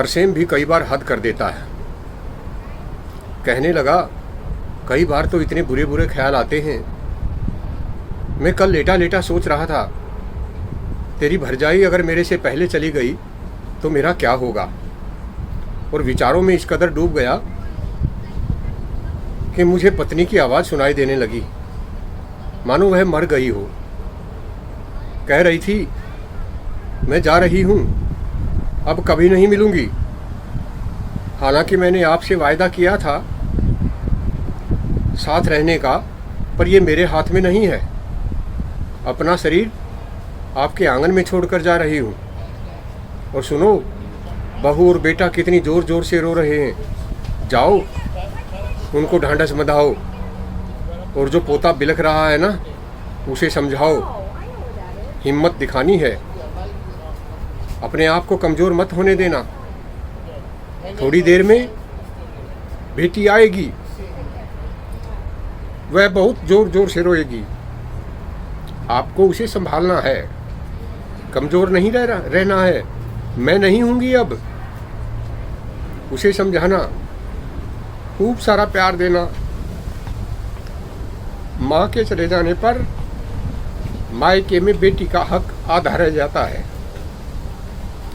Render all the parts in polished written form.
तरसेम भी कई बार हद कर देता है। कहने लगा, कई बार तो इतने बुरे बुरे ख्याल आते हैं। मैं कल लेटा लेटा सोच रहा था, तेरी भरजाई अगर मेरे से पहले चली गई तो मेरा क्या होगा। और विचारों में इस कदर डूब गया कि मुझे पत्नी की आवाज़ सुनाई देने लगी, मानो वह मर गई हो। कह रही थी, मैं जा रही हूँ, अब कभी नहीं मिलूंगी। हालांकि मैंने आपसे वायदा किया था साथ रहने का, पर ये मेरे हाथ में नहीं है। अपना शरीर आपके आंगन में छोड़कर जा रही हूँ। और सुनो, बहू और बेटा कितनी ज़ोर ज़ोर से रो रहे हैं। जाओ, उनको ढांढस बंधाओ, और जो पोता बिलख रहा है ना, उसे समझाओ। हिम्मत दिखानी है, अपने आप को कमज़ोर मत होने देना। थोड़ी देर में बेटी आएगी, वह बहुत ज़ोर ज़ोर से रोएगी। आपको उसे संभालना है, कमज़ोर नहीं रहना है। मैं नहीं हूँगी अब। उसे समझाना, खूब सारा प्यार देना। माँ के चले जाने पर मायके में बेटी का हक आधा रह जाता है।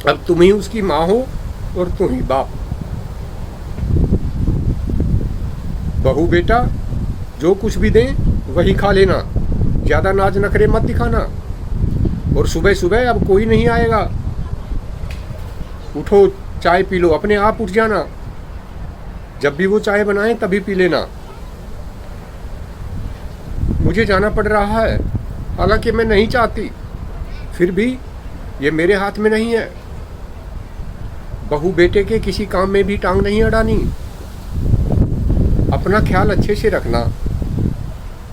अब तुम ही उसकी माँ हो और तुम ही बाप। बहू बेटा जो कुछ भी दें वही खा लेना, ज़्यादा नाज नखरे मत दिखाना। और सुबह सुबह अब कोई नहीं आएगा। उठो, चाय पी लो, अपने आप उठ जाना। जब भी वो चाय बनाएं तभी पी लेना। मुझे जाना पड़ रहा है, हालांकि मैं नहीं चाहती, फिर भी ये मेरे हाथ में नहीं है। बहू बेटे के किसी काम में भी टांग नहीं अड़ानी। अपना ख्याल अच्छे से रखना।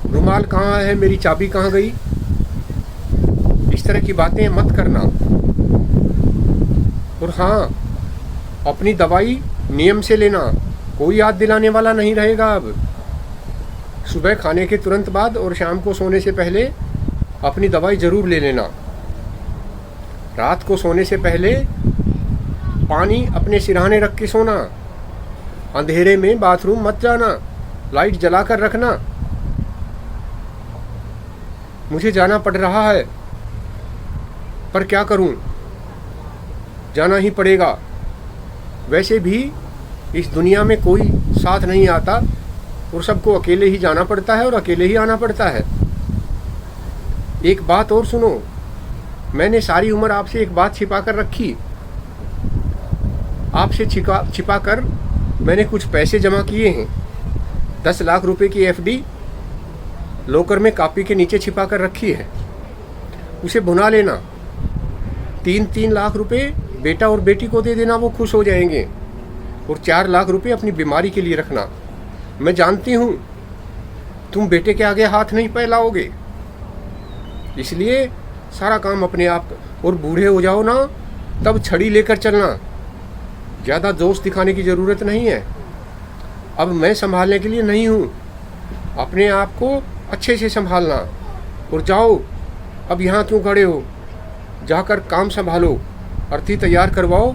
रुमाल कहाँ है, मेरी चाबी कहाँ गई, इस तरह की बातें मत करना। और हाँ, अपनी दवाई नियम से लेना, कोई याद दिलाने वाला नहीं रहेगा अब। सुबह खाने के तुरंत बाद और शाम को सोने से पहले अपनी दवाई ज़रूर ले लेना। रात को सोने से पहले पानी अपने सिरहाने रख के सोना। अंधेरे में बाथरूम मत जाना, लाइट जलाकर रखना। मुझे जाना पड़ रहा है, पर क्या करूं, जाना ही पड़ेगा। वैसे भी इस दुनिया में कोई साथ नहीं आता और सबको अकेले ही जाना पड़ता है और अकेले ही आना पड़ता है। एक बात और सुनो, मैंने सारी उम्र आपसे एक बात छिपा कर रखी। आपसे छिपा कर मैंने कुछ पैसे जमा किए हैं। 10 लाख रुपए की एफडी लॉकर में कॉपी के नीचे छिपा कर रखी है, उसे भुना लेना। 3-3 लाख रुपए बेटा और बेटी को दे देना, वो खुश हो जाएंगे। और 4 लाख रुपए अपनी बीमारी के लिए रखना। मैं जानती हूँ तुम बेटे के आगे हाथ नहीं फैलाओगे, इसलिए सारा काम अपने आप। और बूढ़े हो जाओ ना, तब छड़ी लेकर चलना, ज़्यादा जोश दिखाने की ज़रूरत नहीं है। अब मैं संभालने के लिए नहीं हूँ, अपने आप को अच्छे से संभालना। और जाओ, अब यहाँ क्यों खड़े हो, जाकर काम संभालो, अर्थी तैयार करवाओ।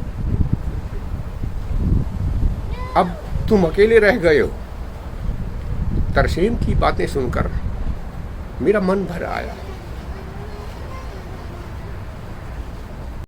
अब तुम अकेले रह गए हो। तरसेम की बातें सुनकर मेरा मन भर आया।